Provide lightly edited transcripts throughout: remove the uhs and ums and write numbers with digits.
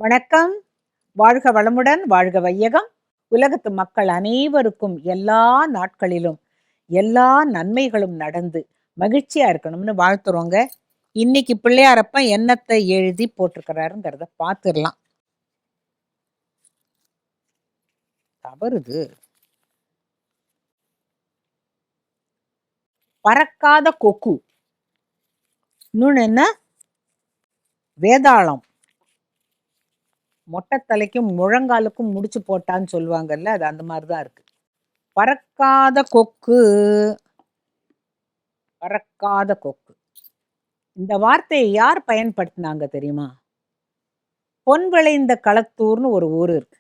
வணக்கம். வாழ்க வளமுடன், வாழ்க வையகம். உலகத்து மக்கள் அனைவருக்கும் எல்லா நாட்களிலும் எல்லா நன்மைகளும் நடந்து மகிழ்ச்சியா இருக்கணும்னு வாழ்த்துறோங்க. இன்னைக்கு பிள்ளையாரப்ப என்னத்தை எழுதி போட்டிருக்கிறாருங்கிறத பார்த்துடலாம். தவறுது. பறக்காத கொக்கு. இன்னொன்னு என்ன? வேதாளம். மொட்டை தலைக்கும் முழங்காலுக்கும் முடிச்சு போட்டான்னு சொல்லுவாங்கல்ல, அது அந்த மாதிரிதான் இருக்கு. பறக்காத கொக்கு. பறக்காத கொக்கு. இந்த வார்த்தையை யார் பயன்படுத்தினாங்க தெரியுமா? பொன் விளைந்த களத்தூர்னு ஒரு ஊர் இருக்கு.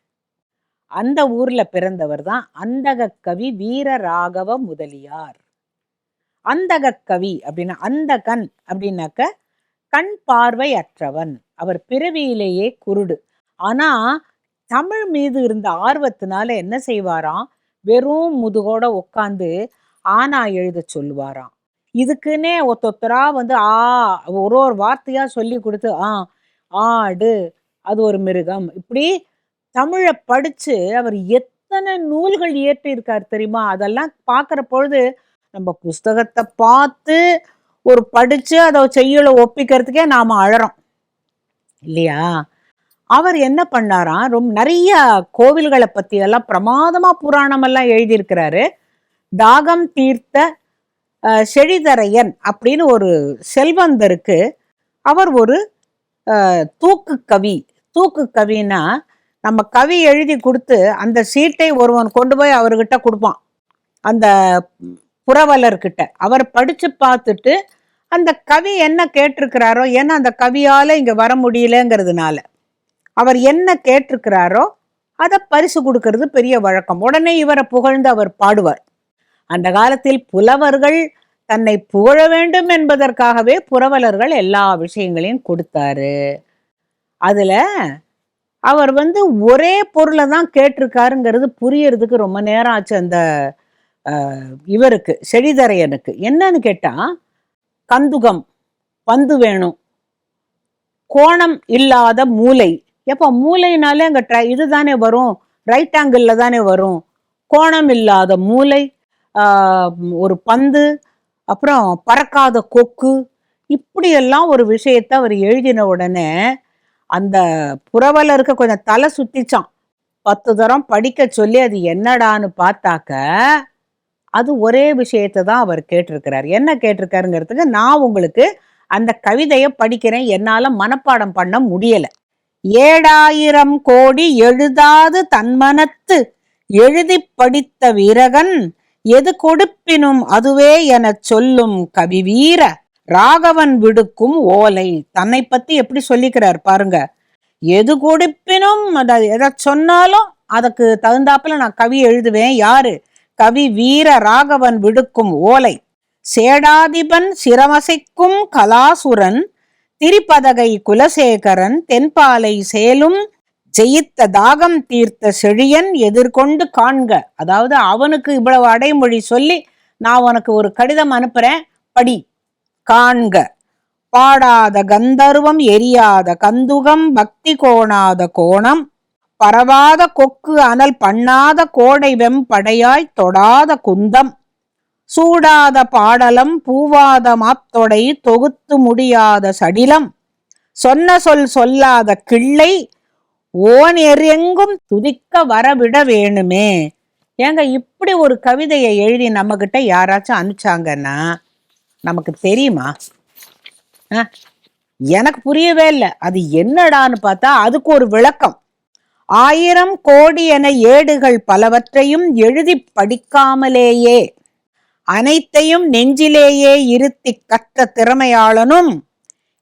அந்த ஊர்ல பிறந்தவர் தான் அந்தக கவி வீர ராகவ முதலியார். அந்தக கவி அப்படின்னா அந்தகன் அப்படின்னாக்க கண் பார்வை அற்றவன். அவர் பிறவியிலேயே குருடு. ஆனா தமிழ் மீது இருந்த ஆர்வத்தினால என்ன செய்வாராம், வெறும் முதுகோட உட்காந்து ஆனா எழுத சொல்லுவாராம். இதுக்குன்னே ஒத்தொத்தரா வந்து ஒரு ஒரு வார்த்தையா சொல்லி கொடுத்து ஆடு, அது ஒரு மிருகம், இப்படி தமிழை படிச்சு அவர் எத்தனை நூல்கள் இயற்றி இருக்கார் தெரியுமா? அதெல்லாம் பார்க்குற பொழுது நம்ம புஸ்தகத்தை பார்த்து ஒரு படிச்சு அதை செய்யுள ஒப்பிக்கிறதுக்கே நாம அழறோம் இல்லையா? அவர் என்ன பண்ணாராம், ரொம்ப நிறைய கோவில்களை பத்தி எல்லாம் பிரமாதமா புராணம் எல்லாம் எழுதியிருக்கிறாரு. தாகம் தீர்த்த செழிதரையன் அப்படின்னு ஒரு செல்வந்தருக்கு அவர் ஒரு தூக்கு கவி. தூக்கு கவின்னா நம்ம கவி எழுதி கொடுத்து அந்த சீட்டை ஒருவன் கொண்டு போய் அவர்கிட்ட கொடுப்பான், அந்த புரவலர்கிட்ட. அவர் படிச்சு பார்த்துட்டு அந்த கவி என்ன கேட்டிருக்கிறாரோ, ஏன்னா அந்த கவியால இங்க வர முடியலங்கிறதுனால அவர் என்ன கேட்டிருக்கிறாரோ அதை பரிசு கொடுக்கறது பெரிய வழக்கம். உடனே இவரை புகழ்ந்து அவர் பாடுவார். அந்த காலத்தில் புலவர்கள் தன்னை புகழ வேண்டும் என்பதற்காகவே புரவலர்கள் எல்லா விஷயங்களையும் கொடுத்தாரு. அதுல அவர் ஒரே பொருளை தான் கேட்டிருக்காருங்கிறது புரியறதுக்கு ரொம்ப நேரம் ஆச்சு அந்த இவருக்கு, செழிதரையனுக்கு. என்னன்னு கேட்டா, கந்துகம் பந்து வேணும், கோணம் இல்லாத மூளை. எப்போ மூளைனாலே அங்க இதுதானே வரும், ரைட் ஆங்கிள் தானே வரும். கோணம் இல்லாத மூளை, ஒரு பந்து, அப்புறம் பறக்காத கொக்கு, இப்படியெல்லாம் ஒரு விஷயத்த அவர் எழுதின உடனே அந்த புரவலருக்கு கொஞ்சம் தலை சுத்திச்சான். 10 தரம் படிக்க சொல்லி அது என்னடான்னு பார்த்தாக்க அது ஒரே விஷயத்தை தான் அவர் கேட்டிருக்கிறார். என்ன கேட்டிருக்காருங்கிறதுக்கு நான் உங்களுக்கு அந்த கவிதையை படிக்கிறேன். என்னால மனப்பாடம் பண்ண முடியல. 7000 கோடி எழுதாது தன்மனத்து எழுதி படித்த வீரகன் எது கொடுப்பினும் அதுவே என சொல்லும் கவி வீர ராகவன் விடுக்கும் ஓலை. தன்னை பத்தி எப்படி சொல்லிக்கிறார் பாருங்க. எது கொடுப்பினும், எதை சொன்னாலும் அதுக்கு தகுந்தாப்புல நான் கவி எழுதுவேன். யாரு? கவி வீர ராகவன் விடுக்கும் ஓலை. சேடாதிபன் சிரமசைக்கும் கலாசுரன் திரிபதகை குலசேகரன் தென்பாலை சேலும் ஜெயித்த தாகம் தீர்த்த செழியன் எதிர்கொண்டு காண்க. அதாவது அவனுக்கு இவ்வளவு அடைமொழி சொல்லி நான் உனக்கு ஒரு கடிதம் அனுப்புறேன், படி, காண்க. பாடாத கந்தர்வம் எரியாத கந்துகம் பக்தி கோணாத கோணம் பரவாத கொக்கு அனல் பண்ணாத கோடை வெம்படையாய் தொடாத குந்தம் சூடாத பாடலம் பூவாத மாத்தொடை தொகுத்து முடியாத சடிலம் சொன்ன சொல் சொல்லாத கிள்ளை ஓன் எங்கெங்கும் துதிக்க வரவிட வேணுமே. ஏங்க இப்படி ஒரு கவிதையை எழுதி நம்ம கிட்ட யாராச்சும் அனுப்பிச்சாங்கன்னா நமக்கு தெரியுமா? எனக்கு புரியவே இல்லை. அது என்னடான்னு பார்த்தா அதுக்கு ஒரு விளக்கம். 1000 கோடி என ஏடுகள் பலவற்றையும் எழுதி படிக்காமலேயே அனைத்தையும் நெஞ்சிலேயே இருத்தி கற்ற திறமையாளனும்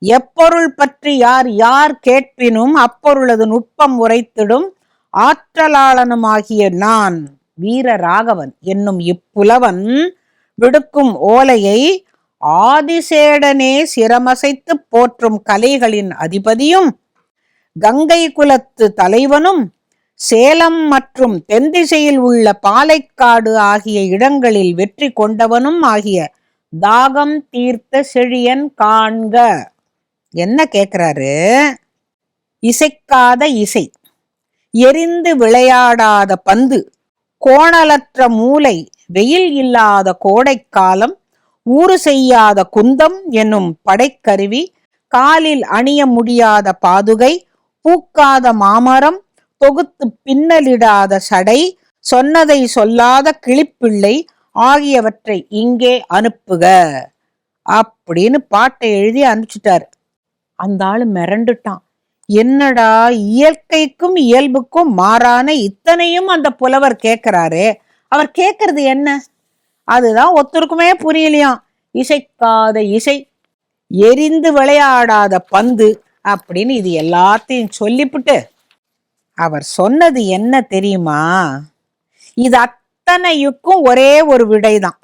எப்பொருள் பற்றி யார் யார் கேட்பினும் அப்பொருளது நுட்பம் உரைத்திடும் ஆற்றலாளனுமாகிய நான் வீர ராகவன் என்னும் இப்புலவன் விடுக்கும் ஓலையை ஆதிசேடனே சிரமசைத்து போற்றும் கலைகளின் அதிபதியும் கங்கை குலத்து தலைவனும் சேலம் மற்றும் தென்திசையில் உள்ள பாலைக்காடு ஆகிய இடங்களில் வெற்றி கொண்டவனும் ஆகிய தாகம் தீர்த்த செழியன் காண்க. என்ன கேட்கிறாரு? இசைக்காத இசை, எரிந்து விளையாடாத பந்து, கோணலற்ற மூலை, வெயில் இல்லாத கோடைக்காலம், ஊறு செய்யாத குந்தம் என்னும் படைக்கருவி, காலில் அணிய முடியாத பாதுகை, பூக்காத மாமரம், தொகுத்து பின்னலிடாத சடை, சொன்னதை சொல்லாத கிளிப்பிள்ளை ஆகியவற்றை இங்கே அனுப்புக அப்படின்னு பாட்டை எழுதி அனுப்பிச்சுட்டாரு. அந்த ஆளு மிரண்டுட்டான். என்னடா இயற்கைக்கும் இயல்புக்கும் மாறான இத்தனையும் அந்த புலவர் கேட்கிறாரு, அவர் கேட்கறது என்ன? அதுதான் ஒருத்தருக்குமே புரியலையாம். இசைக்காத இசை, எரிந்து விளையாடாத பந்து அப்படின்னு இது எல்லாத்தையும் சொல்லிவிட்டு அவர் சொன்னது என்ன தெரியுமா? இது அத்தனையுக்கும் ஒரே ஒரு விடைதான்.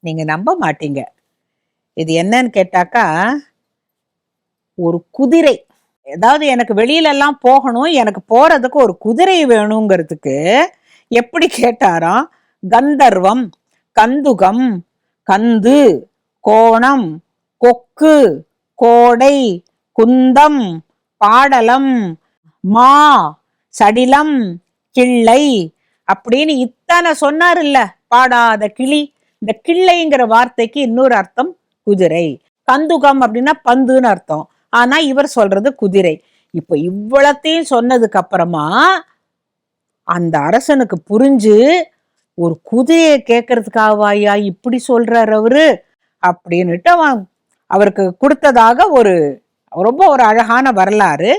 நீங்க நம்ப மாட்டீங்க. இது என்னன்னு கேட்டாக்கா, ஒரு குதிரை, ஏதாவது எனக்கு வெளியில எல்லாம் போகணும், எனக்கு போறதுக்கு ஒரு குதிரை வேணுங்கிறதுக்கு எப்படி கேட்டாராம்? கந்தர்வம், கந்துகம், கந்து, கோணம், கொக்கு, கோடை, குந்தம், பாடலம், மா, சடிலம், கிள்ளை அப்படின்னு இத்தனை சொன்னார் இல்ல. பாடாத கிளி. இந்த கிள்ளைங்கிற வார்த்தைக்கு இன்னொரு அர்த்தம் குதிரை. கந்துகம் அப்படின்னா பந்துன்னு அர்த்தம். ஆனா இவர் சொல்றது குதிரை. இப்ப இவ்வளத்தையும் சொன்னதுக்கு அப்புறமா அந்த அரசனுக்கு புரிஞ்சு, ஒரு குதிரையை கேட்கறதுக்காகவாயா இப்படி சொல்றாரு அவரு அப்படின்னுட்டு அவருக்கு கொடுத்ததாக ஒரு ரொம்ப ஒரு அழகான வரலாறு.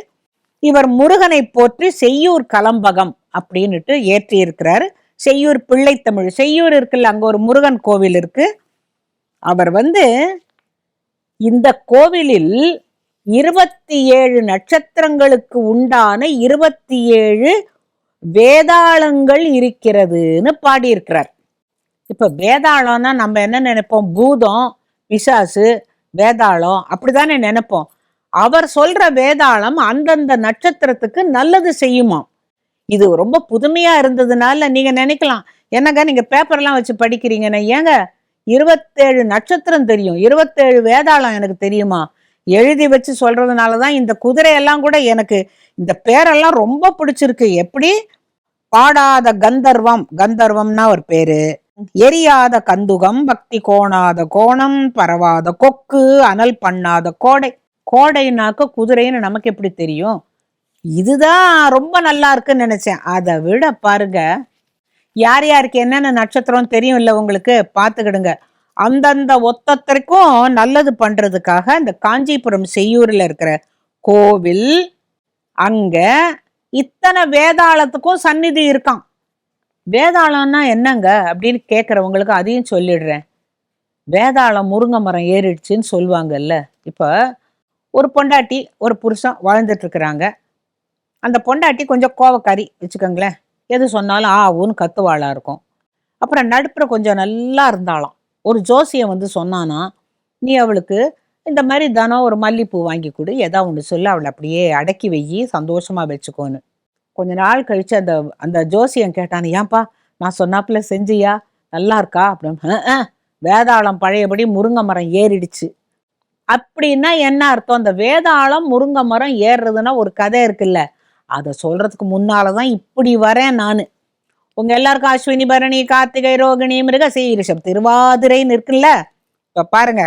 இவர் முருகனை போற்றி செய்யூர் கலம்பகம் அப்படின்னுட்டு ஏற்றி இருக்கிறாரு. செய்யூர் பிள்ளைத்தமிழ், செய்யூர் இருக்குல்ல, அங்க ஒரு முருகன் கோவில் இருக்கு. அவர் இந்த கோவிலில் 27 நட்சத்திரங்களுக்கு உண்டான 27 வேதாளங்கள் இருக்கிறதுன்னு பாடியிருக்கிறார். இப்ப வேதாளம்னா நம்ம என்ன நினைப்போம்? பூதம், பிசாசு, வேதாளம் அப்படித்தானே நினைப்போம். அவர் சொல்ற வேதாளம் அந்தந்த நட்சத்திரத்துக்கு நல்லது செய்யுமா. இது ரொம்ப புதுமையா இருந்ததுனால நீங்க நினைக்கலாம், என்னங்க நீங்க பேப்பர்லாம் வச்சு படிக்கிறீங்கன்னா, ஏங்க 27 நட்சத்திரம் தெரியும், 27 வேதாளம் எனக்கு தெரியுமா? எழுதி வச்சு சொல்றதுனாலதான் இந்த குதிரையெல்லாம் கூட எனக்கு இந்த பேரெல்லாம் ரொம்ப பிடிச்சிருக்கு. எப்படி? பாடாத கந்தர்வம், கந்தர்வம்னா ஒரு பேரு, எரியாத கந்துகம், பக்தி கோணாத கோணம், பரவாத கொக்கு, அனல் பண்ணாத கோடை. கோடைனாக்க குதிரைன்னு நமக்கு எப்படி தெரியும்? இதுதான் ரொம்ப நல்லா இருக்குன்னு நினைச்சேன். அதை விட பாருங்க, யார் யாருக்கு என்னென்ன நட்சத்திரம் தெரியும் இல்ல உங்களுக்கு, பார்த்துக்கிடுங்க. அந்தந்த ஒத்தத்திற்கும் நல்லது பண்றதுக்காக இந்த காஞ்சிபுரம் செய்யூர்ல இருக்கிற கோவில், அங்க இத்தனை வேதாளத்துக்கும் சந்நிதி இருக்கான். வேதாளம்னா என்னங்க அப்படின்னு கேட்கறவங்களுக்கு அதையும் சொல்லிடுறேன். வேதாளம் முருங்கை மரம் ஏறிடுச்சுன்னு சொல்லுவாங்கல்ல. இப்ப ஒரு பொண்டாட்டி ஒரு புருஷன் வாழ்ந்துட்டு இருக்கிறாங்க. அந்த பொண்டாட்டி கொஞ்சம் கோவக்காரி வச்சுக்கோங்களேன். எது சொன்னாலும் ஆவுன்னு கத்துவாளா இருக்கும். அப்புறம் நடுப்புற கொஞ்சம் நல்லா இருந்தாலும் ஒரு ஜோசியம் சொன்னானா, நீ அவளுக்கு இந்த மாதிரி தானோ ஒரு மல்லிப்பூ வாங்கி கொடு, ஏதா ஒன்று சொல்லி அவளை அப்படியே அடக்கி வெயி, சந்தோஷமா வச்சுக்கோன்னு. கொஞ்ச நாள் கழிச்சு அந்த ஜோசியம் கேட்டானு, ஏன்பா நான் சொன்னாப்புல செஞ்சியா, நல்லா இருக்கா அப்படின்னு. வேதாளம் பழையபடி முருங்கை மரம் ஏறிடுச்சு. அப்படின்னா என்ன அர்த்தம்? அந்த வேதாளம் முருங்கை மரம் ஏறுறதுன்னா ஒரு கதை இருக்குல்ல, அதை சொல்றதுக்கு முன்னாலதான் இப்படி வரேன் நானு. உங்க எல்லாருக்கும் அஸ்வினி, பரணி, கார்த்திகை, ரோகிணி, மிருகசீரிஷம், திருவாதிரைன்னு இருக்குல்ல. இப்ப பாருங்க,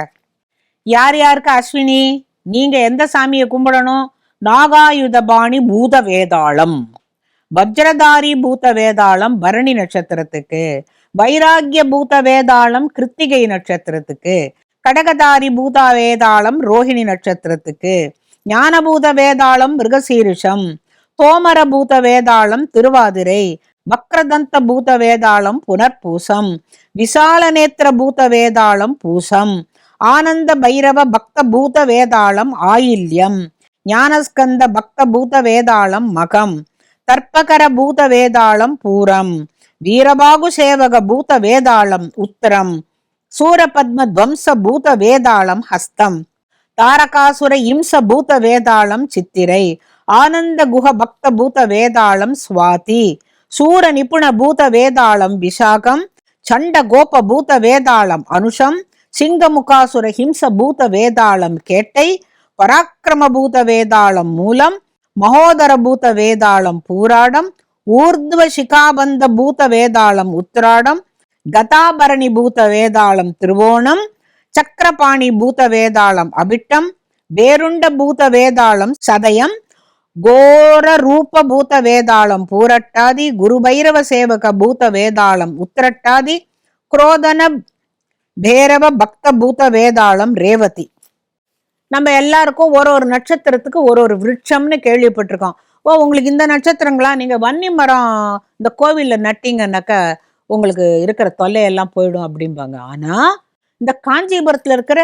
யார் யாருக்கு அஸ்வினி? நீங்க எந்த சாமியை கும்பிடணும்? நாகாயுதபாணி பூத வேதாளம், வஜ்ரதாரி பூத வேதாளம் பரணி நட்சத்திரத்துக்கு, வைராகிய பூத வேதாளம் கிருத்திகை நட்சத்திரத்துக்கு, கடகதாரி பூத வேதாளம் ரோஹிணி நட்சத்திரத்துக்கு, ஞானபூத வேதாளம் மிருகசீரிஷம், தோமர பூத வேதாளம் திருவாதிரை, வக்ரதந்த பூத வேதாளம் புனர்பூசம், விசால நேத்திர பூத வேதாளம் பூசம், ஆனந்த பைரவ பக்த பூத வேதாளம் ஆயில்யம், ஞானஸ்கந்த பக்த பூத வேதாளம் மகம், தர்ப்பகர பூத வேதாளம் பூரம், வீரபாகு சேவக பூத வேதாளம் உத்திரம், சூரபத்ம துவம்ச பூத வேதாளம் ஹஸ்தம், தாரகாசுர இம்ச பூத வேதாளம் சித்திரை, ஆனந்த குஹ பக்த பூத வேதாளம் சுவாதி, சூர நிபுண பூத வேதாளம் விஷாகம், சண்ட கோப பூத வேதாளம் அனுஷம், சிங்கமுகாசுர ஹிம்ச பூத வேதாளம் கேட்டை, பராக்கிரம பூத வேதாளம் மூலம், மகோதர பூத வேதாளம் பூராடம், ஊர்துவ சிகாபந்த பூத வேதாளம் உத்திராடம், கதாபரணி பூத வேதாளம் திருவோணம், சக்கரபாணி பூத வேதாளம் அபிட்டம், வேருண்ட பூத வேதாளம் சதயம், கோர ரூப பூத வேதாளம் பூரட்டாதி, குரு பைரவ சேவக பூத வேதாளம் உத்திரட்டாதி, குரோதன பேரவ பக்த பூத வேதாளம் ரேவதி. நம்ம எல்லாருக்கும் ஒரு ஒரு நட்சத்திரத்துக்கு ஒரு ஒரு விருட்சம்னு கேள்விப்பட்டிருக்கோம். உங்களுக்கு இந்த நட்சத்திரங்களா, நீங்க வன்னி மரம் இந்த கோவில்ல நட்டீங்கன்னாக்க உங்களுக்கு இருக்கிற தொல்லையெல்லாம் போயிடும் அப்படிம்பாங்க. ஆனா இந்த காஞ்சிபுரத்துல இருக்கிற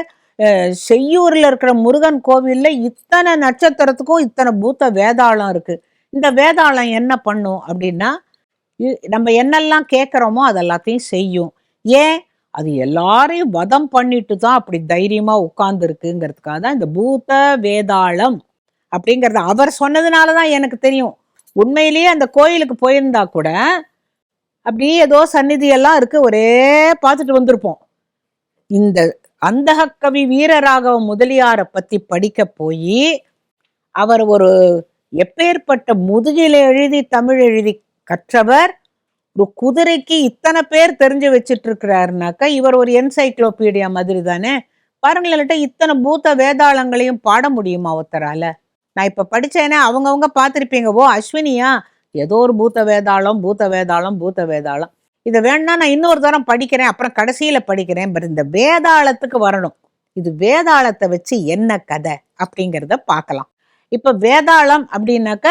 செய்யூர்ல இருக்கிற முருகன் கோவில்ல இத்தனை நட்சத்திரத்துக்கும் இத்தனை பூத்த வேதாளம் இருக்கு. இந்த வேதாளம் என்ன பண்ணும் அப்படின்னா, நம்ம என்னெல்லாம் கேட்கிறோமோ அதெல்லாத்தையும் செய்யும். ஏன்? அது எல்லாரையும் வதம் பண்ணிட்டு தான் அப்படி தைரியமா உட்கார்ந்து இருக்குங்கிறதுக்காக தான் இந்த பூத வேதாளம் அப்படிங்கறது அவர் சொன்னதுனாலதான் எனக்கு தெரியும். உண்மையிலேயே அந்த கோயிலுக்கு போயிருந்தா கூட அப்படியே ஏதோ சந்நிதி எல்லாம் இருக்கு, ஒரே பார்த்துட்டு வந்திருப்போம். இந்த அந்தகக்கவி வீரராகவ முதலியாரை பத்தி படிக்க போய் அவர் ஒரு எப்பேற்பட்ட முதுகில எழுதி தமிழ் எழுதி கற்றவர், ஒரு குதிரைக்கு இத்தனை பேர் தெரிஞ்சு வச்சுட்டு இருக்கிறாருனாக்கா இவர் ஒரு என்சைக்ளோபீடியா மாதிரி தானே. பாருங்களேன், இத்தனை பூத்த வேதாளங்களையும் பாட முடியுமா ஒருத்தரால? நான் இப்ப படிச்சேனே, அவங்கவுங்க பார்த்திருப்பீங்க, ஓ அஸ்வினியா ஏதோ ஒரு பூத்த வேதாளம் பூத்த வேதாளம் பூத்த வேதாளம், இதை வேணா நான் இன்னொரு தரம் படிக்கிறேன், அப்புறம் கடைசியில படிக்கிறேன். பட் இந்த வேதாளத்துக்கு வரணும். இது வேதாளத்தை வச்சு என்ன கதை அப்படிங்கிறத பார்க்கலாம். இப்ப வேதாளம் அப்படின்னாக்க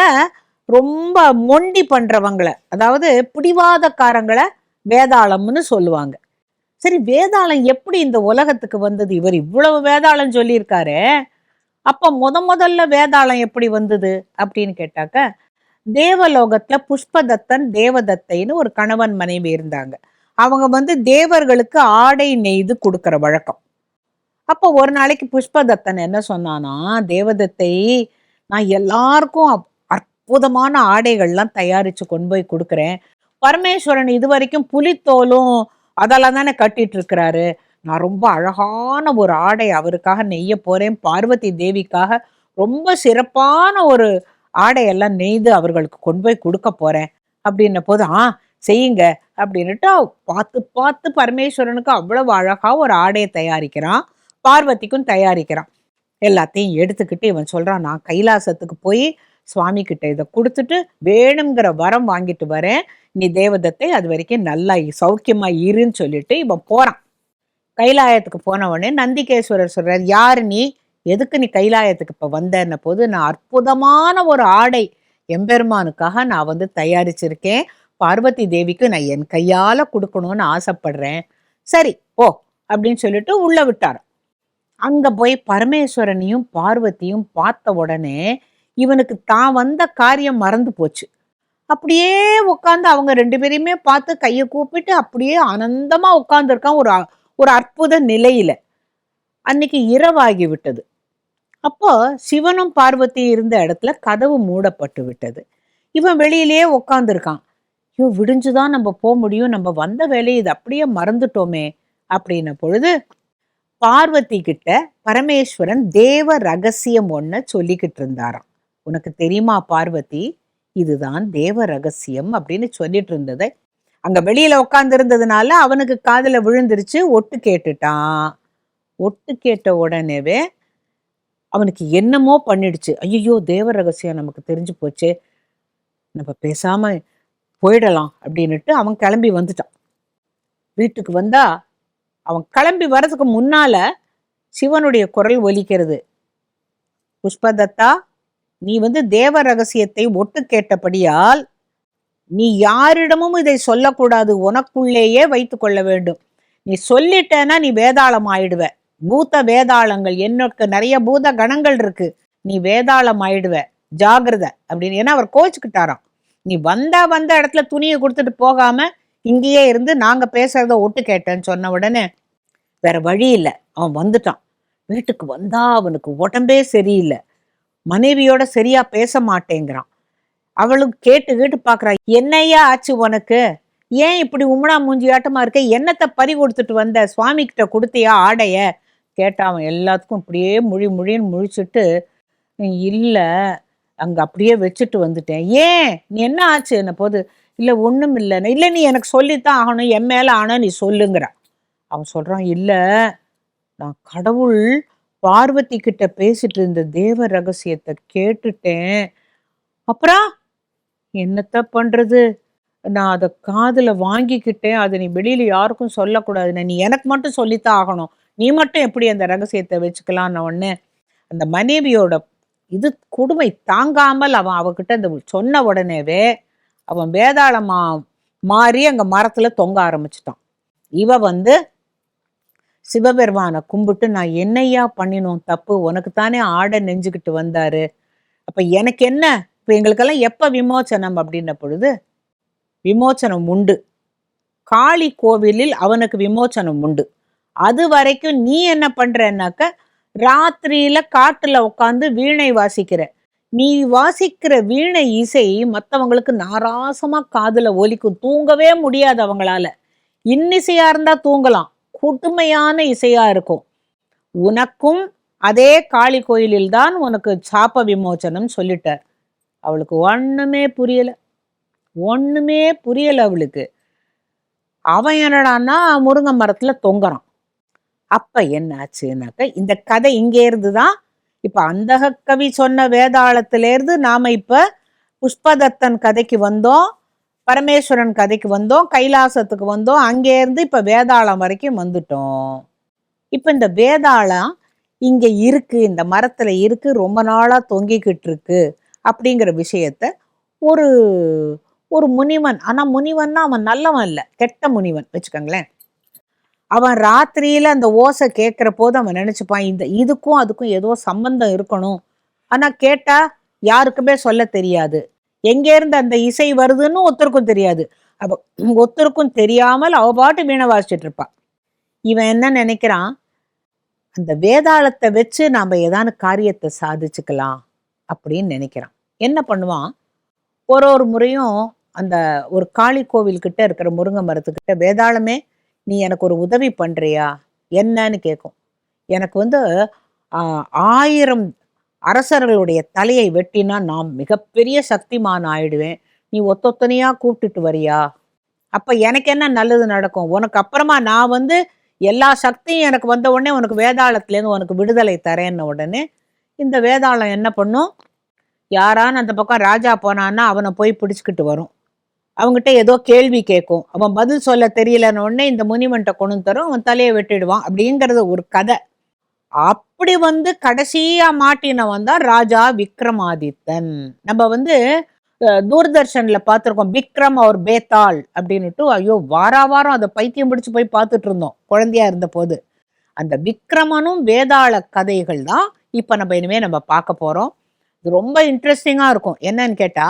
ரொம்ப மொண்டி பண்றவங்களை, அதாவது பிடிவாதக்காரங்களை வேதாளம்னு சொல்லுவாங்க. சரி, வேதாளம் எப்படி இந்த உலகத்துக்கு வந்தது? இவர் இவ்வளவு வேதாளம் சொல்லியிருக்காரு, அப்ப முதல்ல வேதாளம் எப்படி வந்தது அப்படின்னு கேட்டாக்க, தேவலோகத்துல புஷ்பதத்தன் தேவதத்தைன்னு ஒரு கணவன் மனைவி இருந்தாங்க. அவங்க தேவர்களுக்கு ஆடை நெய்து கொடுக்கற வழக்கம். அப்போ ஒரு நாளைக்கு புஷ்பதத்தன் என்ன சொன்னானா, தேவதத்தை, நான் எல்லாருக்கும் அற்புதமான ஆடைகள்லாம் தயாரிச்சு கொண்டு போய் கொடுக்குறேன். பரமேஸ்வரன் இது வரைக்கும் புலித்தோலும் அதெல்லாம் தானே கட்டிட்டு இருக்கிறாரு. நான் ரொம்ப அழகான ஒரு ஆடை அவருக்காக நெய்ய போறேன். பார்வதி தேவிக்காக ரொம்ப சிறப்பான ஒரு ஆடையெல்லாம் நெய்து அவர்களுக்கு கொண்டு போய் கொடுக்க போறேன் அப்படின்ன போது, செய்யுங்க அப்படின்னுட்டு பார்த்து பார்த்து பரமேஸ்வரனுக்கு அவ்வளவு அழகா ஒரு ஆடையை தயாரிக்கிறான், பார்வதிக்கும் தயாரிக்கிறான். எல்லாத்தையும் எடுத்துக்கிட்டு இவன் சொல்றான், நான் கைலாசத்துக்கு போய் சுவாமி கிட்ட இதை கொடுத்துட்டு வேணுங்கிற வரம் வாங்கிட்டு வரேன், நீ தேவதத்தை அது வரைக்கும் நல்லா சௌக்கியமா இருன்னு சொல்லிட்டு இவன் போறான். கைலாயத்துக்கு போன உடனே நந்திகேஸ்வரர் சொல்றார், யாரு நீ, எதுக்கு நீ கைலாயத்துக்கு இப்ப வந்தன்ன போது, நான் அற்புதமான ஒரு ஆடை எம்பெருமானுக்காக நான் தயாரிச்சிருக்கேன், பார்வதி தேவிக்கு நான் என் கையால கொடுக்கணும்னு ஆசைப்படுறேன், சரி போ அப்படின்னு சொல்லிட்டு உள்ள விட்டார். அங்க போய் பரமேஸ்வரனையும் பார்வதியும் பார்த்த உடனே இவனுக்கு தான் வந்த காரியம் மறந்து போச்சு. அப்படியே உட்காந்து அவங்க ரெண்டு பேரையுமே பார்த்து கையை கூப்பிட்டு அப்படியே ஆனந்தமா உட்கார்ந்துருக்கான் ஒரு அற்புத நிலையில. அன்னைக்கு இரவாகி விட்டது. அப்போ சிவனும் பார்வதி இருந்த இடத்துல கதவு மூடப்பட்டு விட்டது. இவன் வெளியிலேயே உட்காந்துருக்கான். ஐயோ, விடிஞ்சுதான் நம்ம போக முடியும், நம்ம வந்த வேலையை இது அப்படியே மறந்துட்டோமே அப்படின்ன பொழுது பார்வதி கிட்ட பரமேஸ்வரன் தேவ ரகசியம் ஒன்ன சொல்லிக்கிட்டு இருந்தாராம். உனக்கு தெரியுமா பார்வதி, இதுதான் தேவ ரகசியம் அப்படின்னு சொல்லிட்டு இருந்ததை அங்க வெளியில உட்கார்ந்து இருந்ததுனால அவனுக்கு காதுல விழுந்துருச்சு. ஒட்டு கேட்டுட்டான். ஒட்டு கேட்ட உடனேவே அவனுக்கு என்னமோ பண்ணிடுச்சு. ஐயோ, தேவ ரகசியம் நமக்கு தெரிஞ்சு போச்சு, நம்ம பேசாம போயிடலாம் அப்படின்னுட்டு அவன் கிளம்பி வந்துட்டான். வீட்டுக்கு வந்தா அவன் கிளம்பி வர்றதுக்கு முன்னால சிவனுடைய குரல் ஒலிக்கிறது, புஷ்பதத்தா, நீ தேவ ரகசியத்தை ஒட்டு கேட்டபடியால் நீ யாரிடமும் இதை சொல்லக்கூடாது, உனக்குள்ளேயே வைத்து கொள்ள வேண்டும். நீ சொல்லிட்டேன்னா நீ வேதாளம் ஆயிடுவ. பூத வேதாளங்கள், என்னக்கு நிறைய பூத கணங்கள் இருக்கு, நீ வேதாளம் ஆயிடுவ, ஜாகிரத அப்படின்னு. ஏன்னா அவர் கோச்சுக்கிட்டாராம். நீ வந்த இடத்துல துணியை கொடுத்துட்டு போகாம இங்கேயே இருந்து நாங்க பேசுறத ஒட்டு கேட்டேன்னு சொன்ன உடனே வேற வழி இல்லை, அவன் வந்துட்டான். வீட்டுக்கு வந்தா அவனுக்கு உடம்பே சரியில்லை, மனைவியோட சரியா பேச மாட்டேங்கிறான். அவளுக்கு கேட்டு பாக்குறா, என்னையா ஆச்சு உனக்கு, ஏன் இப்படி உம்முனா மூஞ்சி ஆட்டமா இருக்க, என்னத்தை பறி கொடுத்துட்டு வந்த, சுவாமி கிட்ட கொடுத்தியா ஆடைய கேட்டா அவன் எல்லாத்துக்கும் இப்படியே முழின்னு முழிச்சுட்டு, இல்ல அங்க அப்படியே வச்சுட்டு வந்துட்டேன். ஏன், நீ என்ன ஆச்சு என்ன போது? இல்ல ஒண்ணும் இல்லைன்னு. இல்ல நீ எனக்கு சொல்லித்தான் ஆகணும், என் மேல ஆனா நீ சொல்லுங்கிறான். அவன் சொல்றான், இல்ல நான் கடவுள் பார்வதி கிட்ட பேசிட்டு இருந்த தேவ ரகசியத்தை கேட்டுட்டேன். அப்புறம் என்னத்த பண்றது, நான் அதை காதுல வாங்கிக்கிட்டேன். அதை நீ வெளியில யாருக்கும் சொல்லக்கூடாதுன்னு, நீ எனக்கு மட்டும் சொல்லித்தான் ஆகணும். நீ மட்டும் எப்படி அந்த ரகசியத்தை வச்சுக்கலான்னு உடனே அந்த மனைவியோட இது கொடுமை தாங்காமல் அவன் அவகிட்ட அந்த சொன்ன உடனேவே அவன் வேதாளமா மாறி அங்க மரத்துல தொங்க ஆரம்பிச்சிட்டான். இவ வந்து சிவபெருமானை கும்பிட்டு, நான் என்னையா பண்ணினோம் தப்பு, உனக்கு தானே ஆடை நெஞ்சுக்கிட்டு வந்தாரு, அப்ப எனக்கு என்ன, இப்ப எங்களுக்கெல்லாம் எப்ப விமோச்சனம் அப்படின்ன பொழுது விமோச்சனம் உண்டு. காளி கோவிலில் அவனுக்கு விமோச்சனம் உண்டு. அது வரைக்கும் நீ என்ன பண்றன்னாக்க, ராத்திரியில காட்டுல உட்காந்து வீணை வாசிக்கிற. நீ வாசிக்கிற வீணை இசை மற்றவங்களுக்கு நாராசமா காதுல ஒலிக்கும், தூங்கவே முடியாது அவங்களால. இன்னிசையா இருந்தா தூங்கலாம், கொடுமையான இசையா இருக்கும். உனக்கும் அதே காளி கோயிலில் தான் உனக்கு சாப விமோச்சனம் சொல்லிட்டார். அவளுக்கு ஒண்ணுமே புரியல, ஒண்ணுமே புரியல அவளுக்கு. அவன் என்னடான்னா முருங்கை மரத்துல தொங்குறான். அப்ப என்ன ஆச்சுன்னாக்க, இந்த கதை இங்கே இருந்துதான் இப்ப அந்தக கவி சொன்ன வேதாளத்திலேருந்து நாம இப்ப புஷ்பதத்தன் கதைக்கு வந்தோம், பரமேஸ்வரன் கதைக்கு வந்தோம், கைலாசத்துக்கு வந்தோம், அங்கே இருந்து இப்ப வேதாளம் வரைக்கும் வந்துட்டோம். இப்ப இந்த வேதாளம் இங்க இருக்கு, இந்த மரத்துல இருக்கு, ரொம்ப நாளா தொங்கிக்கிட்டு இருக்கு அப்படிங்கிற விஷயத்த ஒரு ஒரு முனிவன், ஆனா முனிவன்னா அவன் நல்லவன் இல்ல, கெட்ட முனிவன் வச்சுக்கோங்களேன். அவன் ராத்திரியில அந்த ஓசை கேட்கிற போது அவன் நினைச்சுப்பான், இந்த இதுக்கும் அதுக்கும் ஏதோ சம்பந்தம் இருக்கணும். ஆனா கேட்டா யாருக்குமே சொல்ல தெரியாது, எங்க இருந்து அந்த இசை வருதுன்னு ஒருத்தருக்கும் தெரியாது. அப்ப ஒருத்தருக்கும் தெரியாமல் அவ பாட்டு வீணை வாசிச்சுட்டு இருப்பான். இவன் என்ன நினைக்கிறான், அந்த வேதாளத்தை வச்சு நாம ஏதான காரியத்தை சாதிச்சுக்கலாம் அப்படின்னு நினைக்கிறான். என்ன பண்ணுவான், ஒரு முறையும் அந்த ஒரு காளி கோவில் கிட்ட இருக்கிற முருங்கை மரத்துக்கிட்ட, வேதாளமே நீ எனக்கு ஒரு உதவி பண்றியா, என்னன்னு கேட்கும். எனக்கு வந்து 1000 அரசர்களுடைய தலையை வெட்டினா நான் மிகப்பெரிய சக்திமான் ஆயிடுவேன், நீ ஒத்தொத்தனையா கூப்பிட்டுட்டு வரியா, அப்ப எனக்கு என்ன நல்லது நடக்கும், உனக்கு அப்புறமா நான் வந்து எல்லா சக்தியும் எனக்கு வந்த உடனே உனக்கு வேதாளத்திலேருந்து உனக்கு விடுதலை தரேன்ன உடனே இந்த வேதாளம் என்ன பண்ணும், யாரான்னு அந்த பக்கம் ராஜா போனான்னா அவனை போய் பிடிச்சுக்கிட்டு வரும், அவங்ககிட்ட ஏதோ கேள்வி கேட்கும், அவன் பதில் சொல்ல தெரியலன்னு உடனே இந்த முனிவன்ட்ட கொண்டு தரும், அவன் தலையை வெட்டிடுவான். அப்படிங்கிறது ஒரு கதை. அப்படி வந்து கடைசியா மாட்டினவன் தான் ராஜா விக்ரமாதித்தன். நம்ம வந்து தூர்தர்ஷன்ல பார்த்துருக்கோம், விக்ரம் அவர் பேத்தாள் அப்படின்னுட்டு. ஐயோ, வாரம் அதை பைத்தியம் பிடிச்சு போய் பார்த்துட்டு இருந்தோம் குழந்தையா இருந்த போது. அந்த விக்ரமனும் வேதாள கதைகள் தான் இப்ப நம்ம இனிமே நம்ம பார்க்க போறோம். இது ரொம்ப இன்ட்ரெஸ்டிங்கா இருக்கும். என்னன்னு கேட்டா,